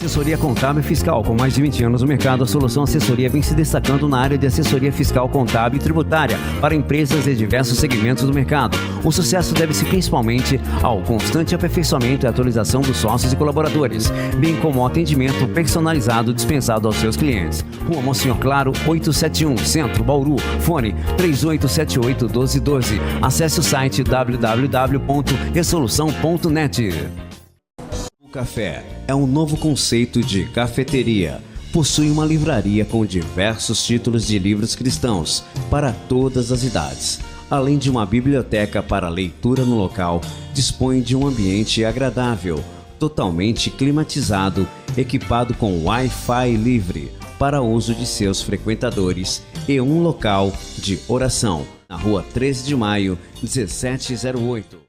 Assessoria contábil e fiscal. Com mais de 20 anos no mercado, a Solução Assessoria vem se destacando na área de assessoria fiscal, contábil e tributária para empresas de diversos segmentos do mercado. O sucesso deve-se principalmente ao constante aperfeiçoamento e atualização dos sócios e colaboradores, bem como ao atendimento personalizado dispensado aos seus clientes. Rua Monsenhor Claro, 871, Centro, Bauru. Fone 3878-1212. Acesse o site www.resolução.net. O café é um novo conceito de cafeteria. Possui uma livraria com diversos títulos de livros cristãos para todas as idades. Além de uma biblioteca para leitura no local, dispõe de um ambiente agradável, totalmente climatizado, equipado com Wi-Fi livre para uso de seus frequentadores e um local de oração. Na Rua 13 de Maio, 1708.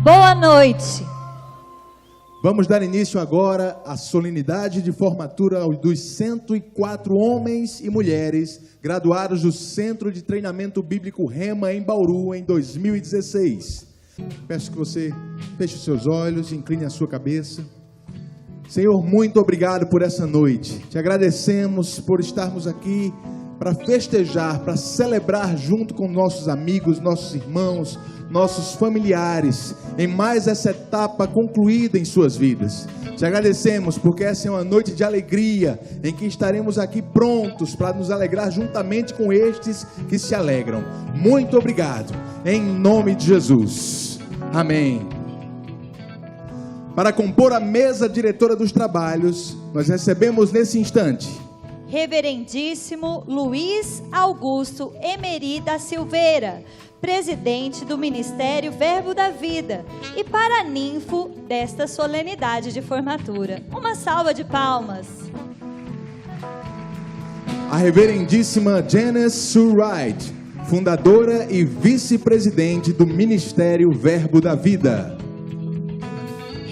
Boa noite. Vamos dar início agora à solenidade de formatura dos 104 homens e mulheres graduados do Centro de Treinamento Bíblico Rema em Bauru em 2016. Peço que você feche os seus olhos, incline a sua cabeça. Senhor, muito obrigado por essa noite. Te agradecemos por estarmos aqui para festejar, para celebrar junto com nossos amigos, nossos irmãos, nossos familiares, em mais essa etapa concluída em suas vidas. Te agradecemos porque essa é uma noite de alegria, em que estaremos aqui prontos para nos alegrar juntamente com estes que se alegram. Muito obrigado, em nome de Jesus. Amém. Para compor a mesa diretora dos trabalhos, nós recebemos nesse instante Reverendíssimo Luiz Augusto Emery da Silveira, presidente do Ministério Verbo da Vida, e paraninfo desta solenidade de formatura. Uma salva de palmas. A reverendíssima Janice Surwright, fundadora e vice-presidente do Ministério Verbo da Vida.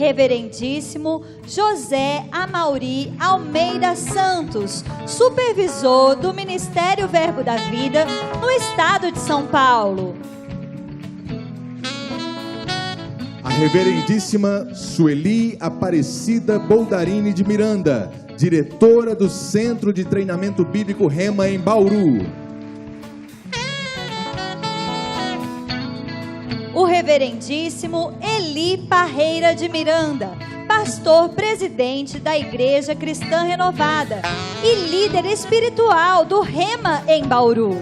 Reverendíssimo José Amauri Almeida Santos, supervisor do Ministério Verbo da Vida no estado de São Paulo. A reverendíssima Sueli Aparecida Boldarini de Miranda, diretora do Centro de Treinamento Bíblico Rema em Bauru. O reverendíssimo Eli Parreira de Miranda, pastor presidente da Igreja Cristã Renovada e líder espiritual do Rema em Bauru.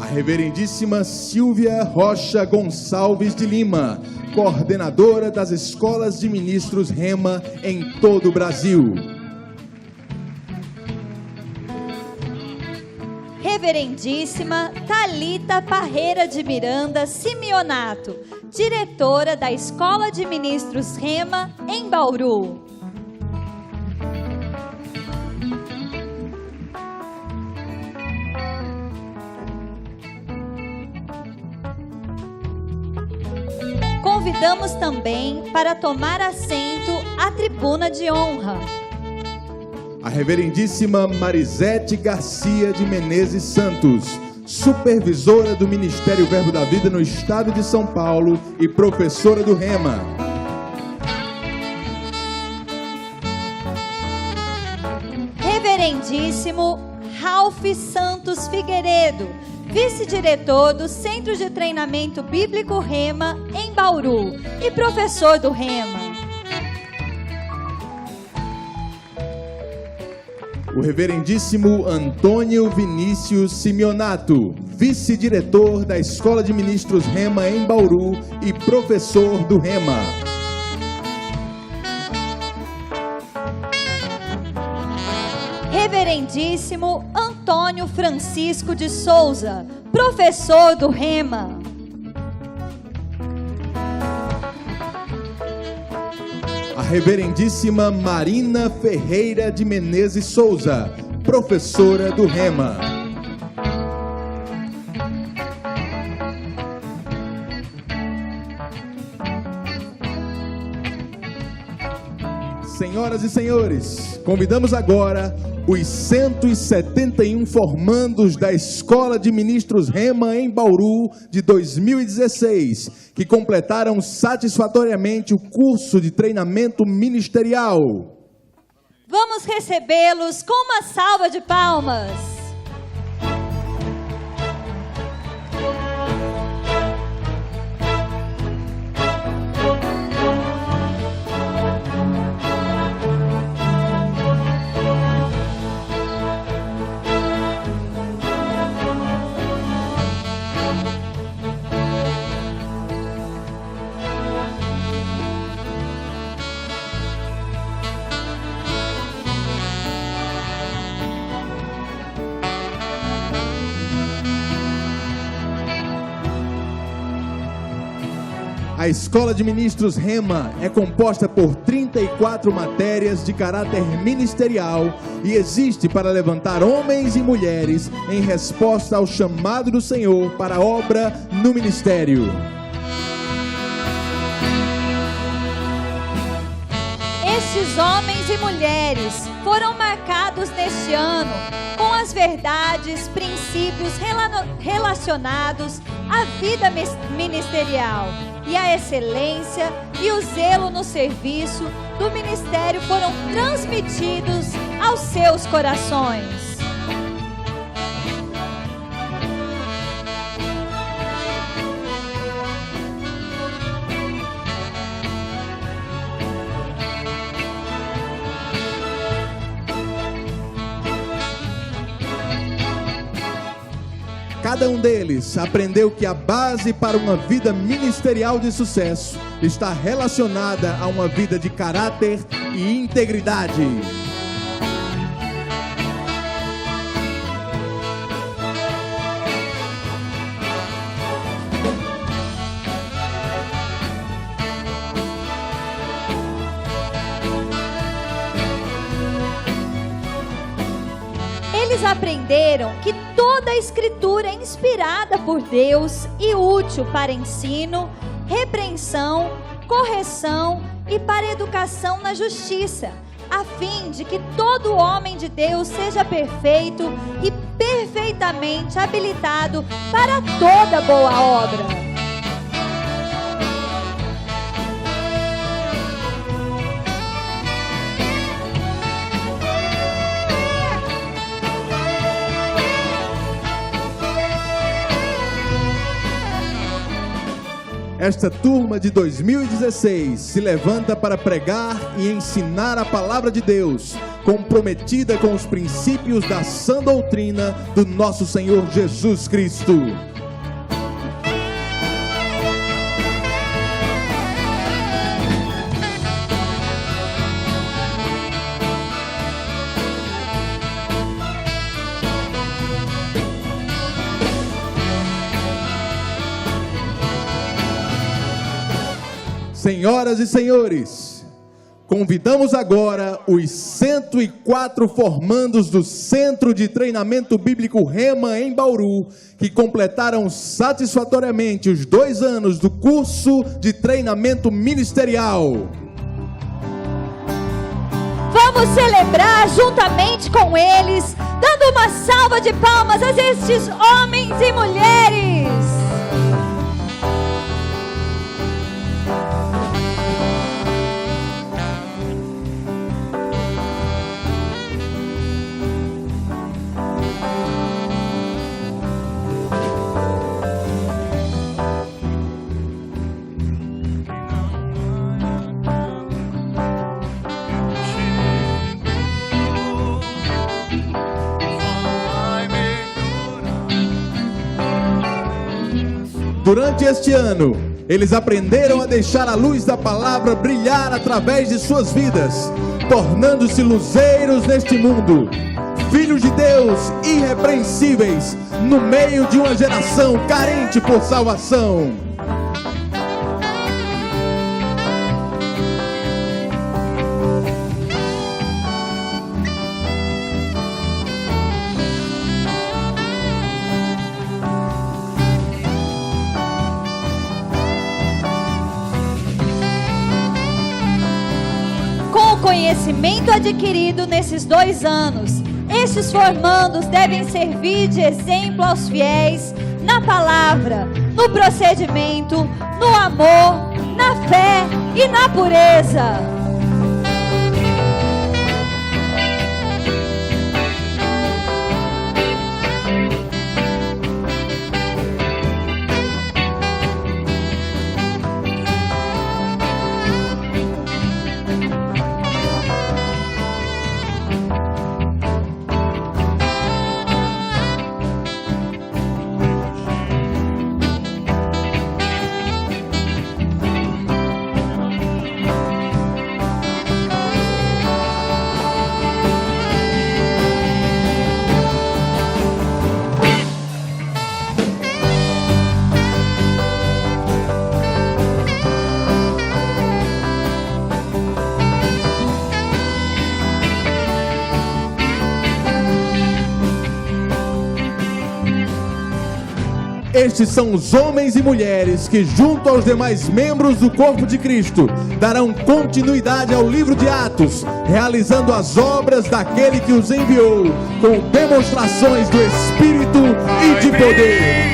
A reverendíssima Silvia Rocha Gonçalves de Lima, coordenadora das escolas de ministros Rema em todo o Brasil. Reverendíssima Thalita Parreira de Miranda Simeonato, diretora da Escola de Ministros Rema em Bauru. Convidamos também para tomar assento a tribuna de honra a reverendíssima Marisete Garcia de Menezes Santos, supervisora do Ministério Verbo da Vida no estado de São Paulo e professora do Rema. Reverendíssimo Ralph Santos Figueiredo, vice-diretor do Centro de Treinamento Bíblico Rema, em Bauru, e professor do Rema. O Reverendíssimo Antônio Vinícius Simeonato, vice-diretor da Escola de Ministros Rema, em Bauru, e professor do Rema. Reverendíssimo Antônio Francisco de Souza, professor do Rema. A Reverendíssima Marina Ferreira de Menezes Souza, professora do Rema. Senhoras e senhores, convidamos agora os 171 formandos da Escola de Ministros Rema, em Bauru, de 2016, que completaram satisfatoriamente o curso de treinamento ministerial. Vamos recebê-los com uma salva de palmas. A Escola de Ministros Rema é composta por 34 matérias de caráter ministerial e existe para levantar homens e mulheres em resposta ao chamado do Senhor para a obra no ministério. Estes homens e mulheres foram marcados neste ano com as verdades, princípios relacionados à vida ministerial, e a excelência e o zelo no serviço do ministério foram transmitidos aos seus corações. Cada um deles aprendeu que a base para uma vida ministerial de sucesso está relacionada a uma vida de caráter e integridade. Eles aprenderam que toda a Escritura é inspirada por Deus e útil para ensino, repreensão, correção e para educação na justiça, a fim de que todo homem de Deus seja perfeito e perfeitamente habilitado para toda boa obra. Esta turma de 2016 se levanta para pregar e ensinar a palavra de Deus, comprometida com os princípios da sã doutrina do nosso Senhor Jesus Cristo. Senhoras e senhores, convidamos agora os 104 formandos do Centro de Treinamento Bíblico Rema, em Bauru, que completaram satisfatoriamente os 2 anos do curso de treinamento ministerial. Vamos celebrar juntamente com eles, dando uma salva de palmas a estes homens e mulheres. Durante este ano, eles aprenderam a deixar a luz da palavra brilhar através de suas vidas, tornando-se luzeiros neste mundo, filhos de Deus irrepreensíveis no meio de uma geração carente por salvação. Conhecimento adquirido nesses 2 anos, estes formandos devem servir de exemplo aos fiéis na palavra, no procedimento, no amor, na fé e na pureza. Estes são os homens e mulheres que, junto aos demais membros do corpo de Cristo, darão continuidade ao livro de Atos, realizando as obras daquele que os enviou, com demonstrações do Espírito e de poder.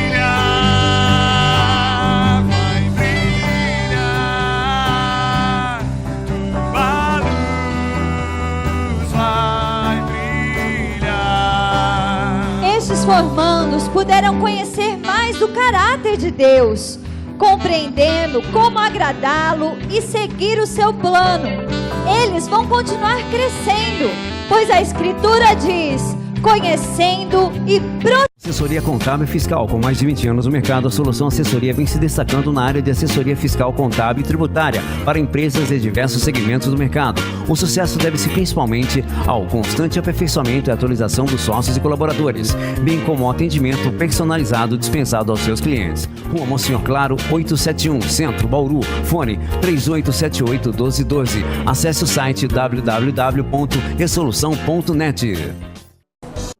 Estes formandos puderam conhecer mais do caráter de Deus, compreendendo como agradá-lo e seguir o seu plano. Eles vão continuar crescendo, pois a Escritura diz: conhecendo e Assessoria contábil e fiscal. Com mais de 20 anos no mercado, a Solução Assessoria vem se destacando na área de assessoria fiscal, contábil e tributária para empresas de diversos segmentos do mercado. O sucesso deve-se principalmente ao constante aperfeiçoamento e atualização dos sócios e colaboradores, bem como ao atendimento personalizado dispensado aos seus clientes. Rua Monsenhor Claro, 871, Centro, Bauru. Fone 3878-1212. Acesse o site www.resolução.net.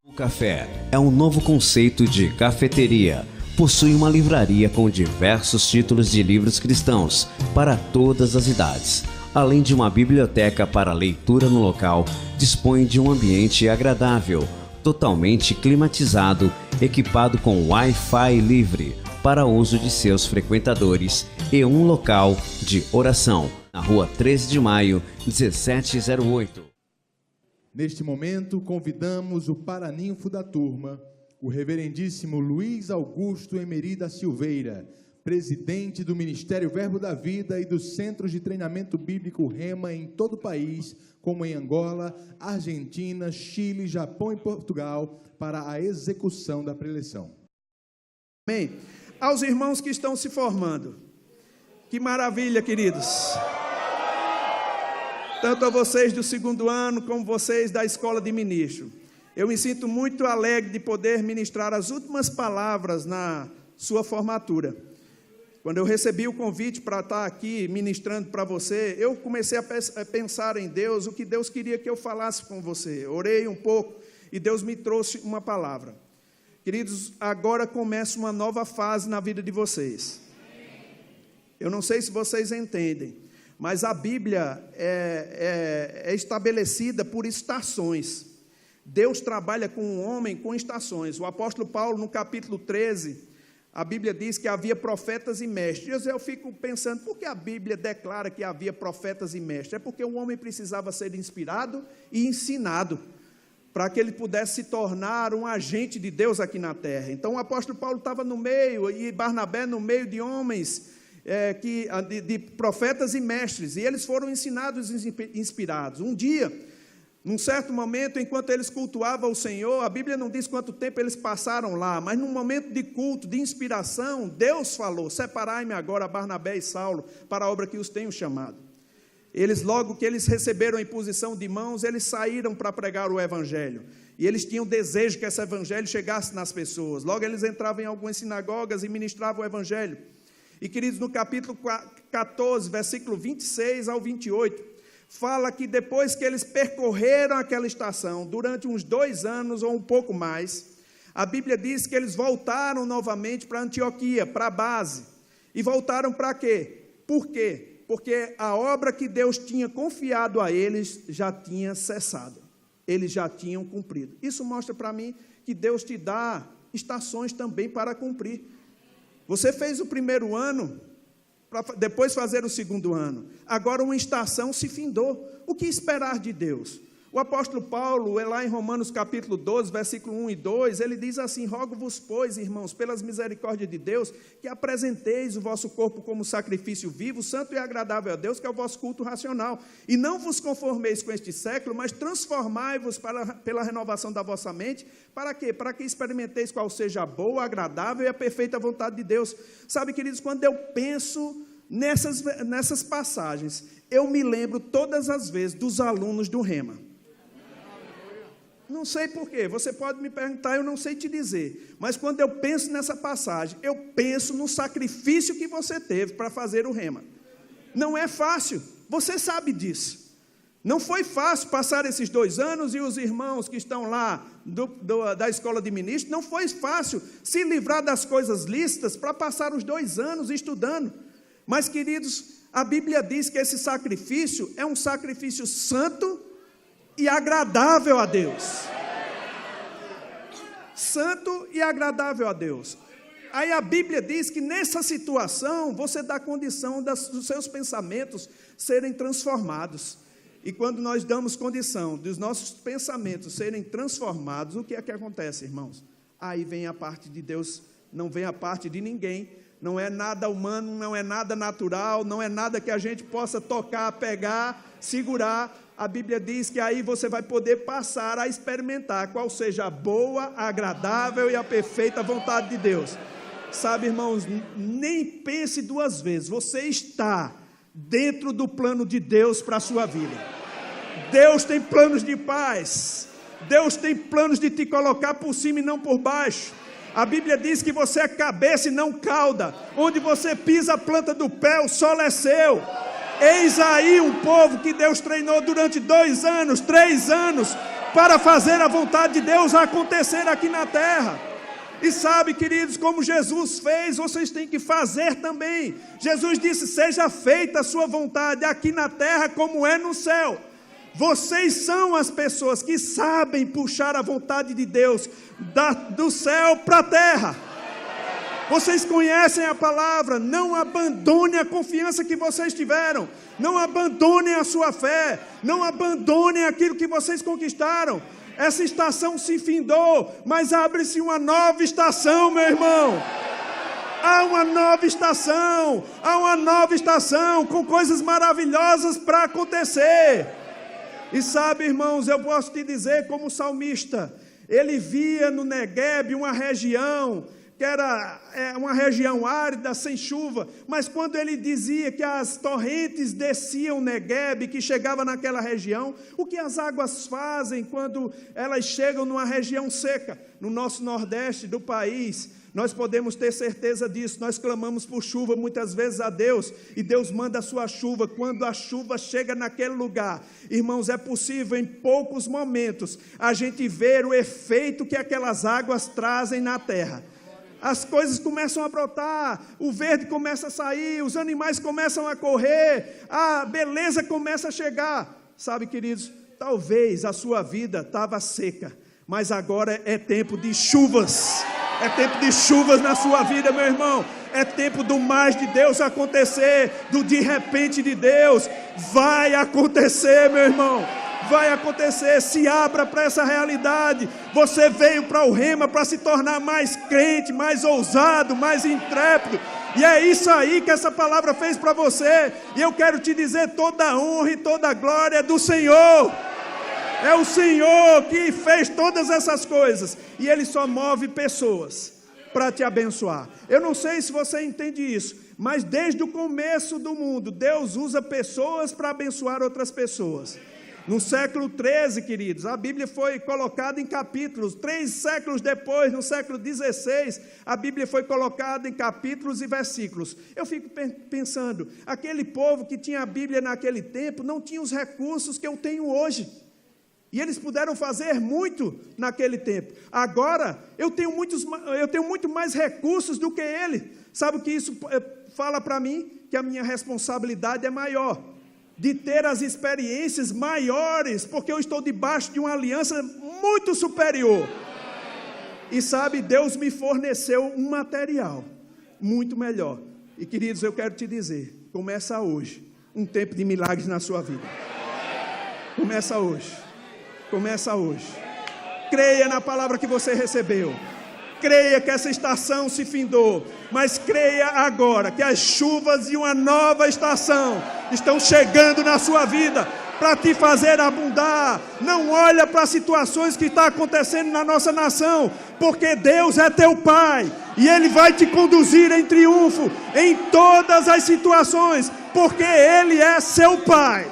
O café é um novo conceito de cafeteria. Possui uma livraria com diversos títulos de livros cristãos para todas as idades. Além de uma biblioteca para leitura no local, dispõe de um ambiente agradável, totalmente climatizado, equipado com Wi-Fi livre para uso de seus frequentadores e um local de oração, na Rua 13 de Maio, 1708. Neste momento, convidamos o paraninfo da turma, o reverendíssimo Luiz Augusto Emery da Silveira, presidente do Ministério Verbo da Vida e dos Centros de Treinamento Bíblico Rema em todo o país, como em Angola, Argentina, Chile, Japão e Portugal, para a execução da preleção. Amém. Aos irmãos que estão se formando, que maravilha, queridos. Tanto a vocês do 2º ano, como vocês da Escola de Ministro. Eu me sinto muito alegre de poder ministrar as últimas palavras na sua formatura. Quando eu recebi o convite para estar aqui ministrando para você, eu comecei a pensar em Deus, o que Deus queria que eu falasse com você. Orei um pouco e Deus me trouxe uma palavra. Queridos, agora começa uma nova fase na vida de vocês. Eu não sei se vocês entendem, mas a Bíblia é estabelecida por estações. Deus trabalha com o homem com estações. O apóstolo Paulo, no capítulo 13, a Bíblia diz que havia profetas e mestres. Eu fico pensando, por que a Bíblia declara que havia profetas e mestres? É porque o homem precisava ser inspirado e ensinado, para que ele pudesse se tornar um agente de Deus aqui na terra. Então o apóstolo Paulo estava no meio, e Barnabé no meio de homens, de profetas e mestres, e eles foram ensinados e inspirados. Um dia, Num certo momento, enquanto eles cultuavam o Senhor, a Bíblia não diz quanto tempo eles passaram lá, mas num momento de culto, de inspiração, Deus falou: separai-me agora Barnabé e Saulo para a obra que os tenho chamado. Eles, logo que eles receberam a imposição de mãos, eles saíram para pregar o Evangelho. E eles tinham desejo que esse Evangelho chegasse nas pessoas. Logo eles entravam em algumas sinagogas e ministravam o Evangelho. E, queridos, no capítulo 14, versículo 26 ao 28, fala que depois que eles percorreram aquela estação, durante uns 2 anos ou um pouco mais, a Bíblia diz que eles voltaram novamente para Antioquia, para a base. E voltaram para quê? Por quê? Porque a obra que Deus tinha confiado a eles já tinha cessado. Eles já tinham cumprido. Isso mostra para mim que Deus te dá estações também para cumprir. Você fez o primeiro ano, para depois fazer o segundo ano. Agora uma estação se findou. O que esperar de Deus? O apóstolo Paulo, lá em Romanos capítulo 12, versículo 1 e 2, ele diz assim: rogo-vos, pois, irmãos, pelas misericórdias de Deus, que apresenteis o vosso corpo como sacrifício vivo, santo e agradável a Deus, que é o vosso culto racional. E não vos conformeis com este século, mas transformai-vos pela renovação da vossa mente. Para quê? Para que experimenteis qual seja a boa, agradável e a perfeita vontade de Deus. Sabe, queridos, quando eu penso nessas passagens, eu me lembro todas as vezes dos alunos do Rema. Não sei porquê, você pode me perguntar, eu não sei te dizer. Mas quando eu penso nessa passagem, eu penso no sacrifício que você teve para fazer o Rema. Não é fácil, você sabe disso. Não foi fácil passar esses 2 anos, e os irmãos que estão lá da escola de ministro, não foi fácil se livrar das coisas lícitas para passar os 2 anos estudando. Mas, queridos, a Bíblia diz que esse sacrifício é um sacrifício santo e agradável a Deus. Santo e agradável a Deus. Aí a Bíblia diz que nessa situação você dá condição dos seus pensamentos serem transformados. E quando nós damos condição dos nossos pensamentos serem transformados, o que é que acontece, irmãos? Aí vem a parte de Deus, não vem a parte de ninguém. Não é nada humano, não é nada natural, não é nada que a gente possa tocar, pegar, segurar. A Bíblia diz que aí você vai poder passar a experimentar qual seja a boa, a agradável e a perfeita vontade de Deus. Sabe, irmãos, nem pense 2 vezes, você está dentro do plano de Deus para a sua vida. Deus tem planos de paz, Deus tem planos de te colocar por cima e não por baixo. A Bíblia diz que você é cabeça e não cauda. Onde você pisa a planta do pé, o solo é seu. Eis aí um povo que Deus treinou durante 2 anos, 3 anos, para fazer a vontade de Deus acontecer aqui na terra. E sabe, queridos, como Jesus fez, vocês têm que fazer também. Jesus disse: seja feita a sua vontade aqui na terra como é no céu. Vocês são as pessoas que sabem puxar a vontade de Deus do céu para a terra. Vocês conhecem a palavra. Não abandone a confiança que vocês tiveram. Não abandonem a sua fé. Não abandonem aquilo que vocês conquistaram. Essa estação se findou, mas abre-se uma nova estação, meu irmão. Há uma nova estação. Há uma nova estação com coisas maravilhosas para acontecer. E sabe, irmãos, eu posso te dizer como salmista, ele via no Negueb uma região que era uma região árida, sem chuva, mas quando ele dizia que as torrentes desciam o Negueb, que chegava naquela região, o que as águas fazem quando elas chegam numa região seca? No nosso nordeste do país, nós podemos ter certeza disso. Nós clamamos por chuva muitas vezes a Deus, e Deus manda a sua chuva. Quando a chuva chega naquele lugar, irmãos, é possível em poucos momentos a gente ver o efeito que aquelas águas trazem na terra. As coisas começam a brotar, o verde começa a sair, os animais começam a correr, a beleza começa a chegar. Sabe, queridos, talvez a sua vida estava seca, mas agora é tempo de chuvas. É tempo de chuvas na sua vida, meu irmão. É tempo do mais de Deus acontecer, do de repente de Deus. Vai acontecer, meu irmão. Vai acontecer. Se abra para essa realidade. Você veio para o Rema para se tornar mais crente, mais ousado, mais intrépido. E é isso aí que essa palavra fez para você. E eu quero te dizer, toda a honra e toda a glória é do Senhor. É o Senhor que fez todas essas coisas. E Ele só move pessoas para te abençoar. Eu não sei se você entende isso, mas desde o começo do mundo, Deus usa pessoas para abençoar outras pessoas. No século 13, queridos, a Bíblia foi colocada em capítulos. 3 séculos depois, no século 16, a Bíblia foi colocada em capítulos e versículos. Eu fico pensando, aquele povo que tinha a Bíblia naquele tempo, não tinha os recursos que eu tenho hoje. E eles puderam fazer muito naquele tempo. Agora, eu tenho muito mais recursos do que ele. Sabe o que isso fala para mim? Que a minha responsabilidade é maior, de ter as experiências maiores, porque eu estou debaixo de uma aliança muito superior. E sabe, Deus me forneceu um material muito melhor. E queridos, eu quero te dizer, começa hoje um tempo de milagres na sua vida. Começa hoje. Começa hoje. Creia na palavra que você recebeu. Creia que essa estação se findou, mas creia agora que as chuvas de uma nova estação estão chegando na sua vida para te fazer abundar. Não olha para as situações que estão acontecendo na nossa nação, porque Deus é teu Pai e Ele vai te conduzir em triunfo em todas as situações, porque Ele é seu Pai.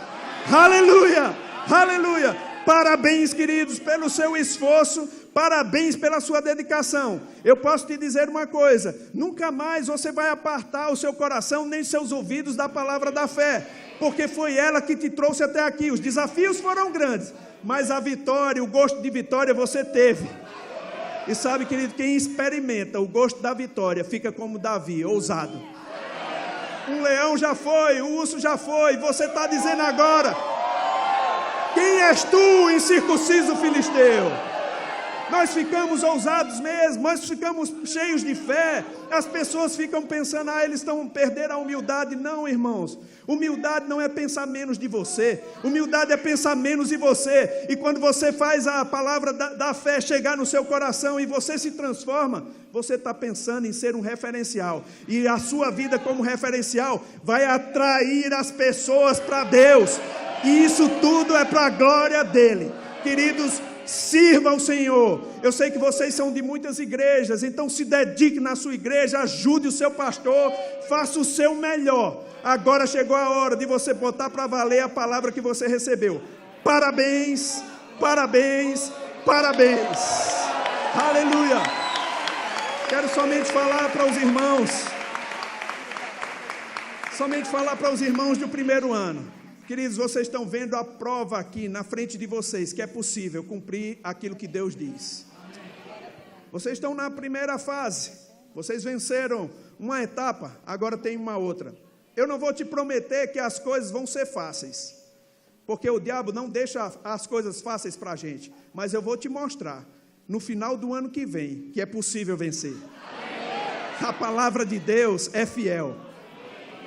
Aleluia, aleluia. Parabéns, queridos, pelo seu esforço, parabéns pela sua dedicação. Eu posso te dizer uma coisa, nunca mais você vai apartar o seu coração nem seus ouvidos da palavra da fé, porque foi ela que te trouxe até aqui. Os desafios foram grandes, mas a vitória, o gosto de vitória você teve. E sabe, querido, quem experimenta o gosto da vitória fica como Davi, ousado. Um leão já foi, um urso já foi, você está dizendo agora: quem és tu, incircunciso filisteu? Nós ficamos ousados mesmo, nós ficamos cheios de fé. As pessoas ficam pensando, eles estão perdendo a humildade. Não, irmãos, humildade não é pensar menos de você, humildade é pensar menos de você. E quando você faz a palavra da fé chegar no seu coração e você se transforma, você está pensando em ser um referencial, e a sua vida como referencial vai atrair as pessoas para Deus, e isso tudo é para a glória dele. Queridos, sirva ao Senhor. Eu sei que vocês são de muitas igrejas, então se dedique na sua igreja, ajude o seu pastor, faça o seu melhor. Agora chegou a hora de você botar para valer a palavra que você recebeu. Parabéns, parabéns, parabéns. Aleluia. Quero somente falar para os irmãos do primeiro ano. Queridos, vocês estão vendo a prova aqui na frente de vocês, que é possível cumprir aquilo que Deus diz. Vocês estão na primeira fase, vocês venceram uma etapa, agora tem uma outra. Eu não vou te prometer que as coisas vão ser fáceis, porque o diabo não deixa as coisas fáceis para a gente, mas eu vou te mostrar, no final do ano que vem, que é possível vencer. A palavra de Deus é fiel,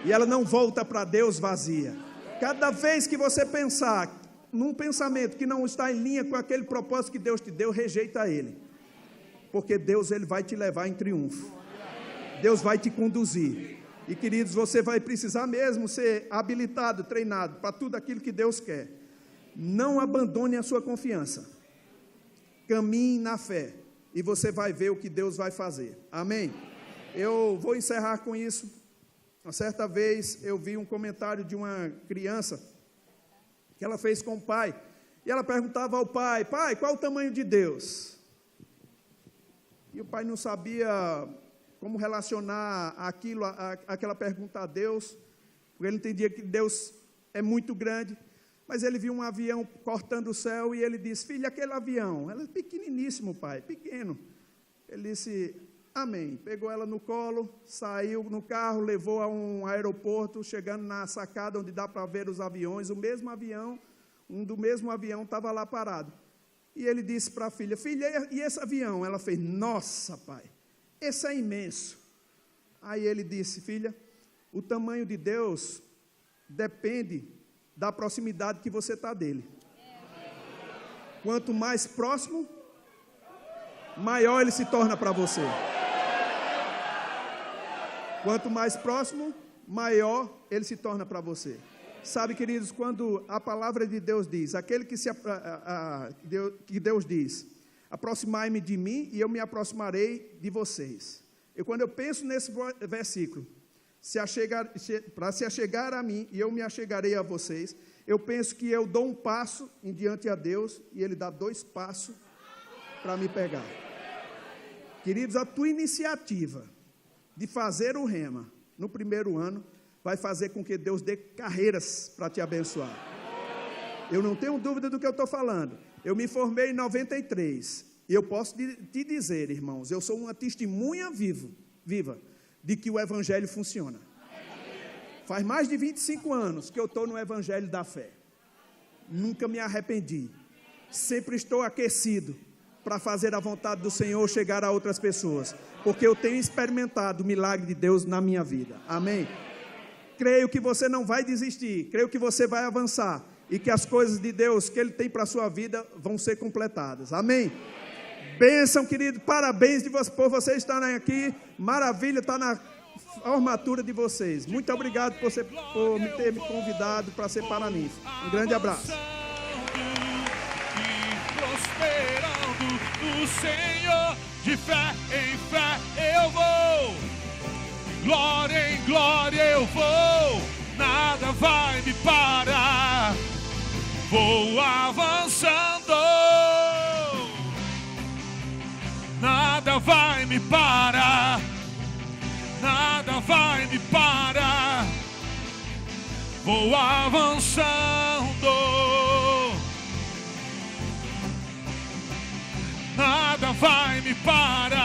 e ela não volta para Deus vazia. Cada vez que você pensar num pensamento que não está em linha com aquele propósito que Deus te deu, rejeita ele. Porque Deus, ele vai te levar em triunfo. Deus vai te conduzir. E queridos, você vai precisar mesmo ser habilitado, treinado para tudo aquilo que Deus quer. Não abandone a sua confiança. Caminhe na fé e você vai ver o que Deus vai fazer. Amém? Eu vou encerrar com isso. Uma certa vez eu vi um comentário de uma criança que ela fez com o pai, e ela perguntava ao pai: pai, qual o tamanho de Deus? E o pai não sabia como relacionar aquela pergunta a Deus, porque ele entendia que Deus é muito grande, mas ele viu um avião cortando o céu e ele disse: filha, aquele avião, ela é pequeniníssimo, pai, pequeno. Ele disse: amém. Pegou ela no colo, saiu no carro, levou a um aeroporto, chegando na sacada onde dá para ver os aviões, do mesmo avião estava lá parado. E ele disse para a filha: filha, e esse avião? Ela fez: nossa, pai, esse é imenso. Aí ele disse: filha, o tamanho de Deus depende da proximidade que você está dele. Quanto mais próximo, maior ele se torna para você. Quanto mais próximo, maior ele se torna para você. Sabe, queridos, quando a palavra de Deus diz, aquele que que Deus diz, aproximai-me de mim e eu me aproximarei de vocês. E quando eu penso nesse versículo, para se achegar a mim e eu me achegarei a vocês, eu penso que eu dou um passo em diante a Deus e Ele dá 2 passos para me pegar. Queridos, a tua iniciativa de fazer o rema no primeiro ano vai fazer com que Deus dê carreiras para te abençoar. Eu não tenho dúvida do que eu estou falando. Eu me formei em 93 e eu posso te dizer, irmãos, eu sou uma testemunha viva de que o Evangelho funciona. Faz mais de 25 anos que eu estou no Evangelho da fé. Nunca me arrependi. Sempre estou aquecido para fazer a vontade do Senhor chegar a outras pessoas, porque eu tenho experimentado o milagre de Deus na minha vida. Amém? Creio que você não vai desistir, creio que você vai avançar e que as coisas de Deus que Ele tem para a sua vida vão ser completadas. Amém? Bênção, querido, parabéns por vocês estarem aqui, maravilha, está na formatura de vocês. Muito obrigado por ter me convidado para ser paraninfo. Um grande abraço. Prosperando no Senhor, de fé em fé eu vou, glória em glória eu vou, nada vai me parar, vou avançando, nada vai me parar, nada vai me parar, vou avançando, nada vai me parar.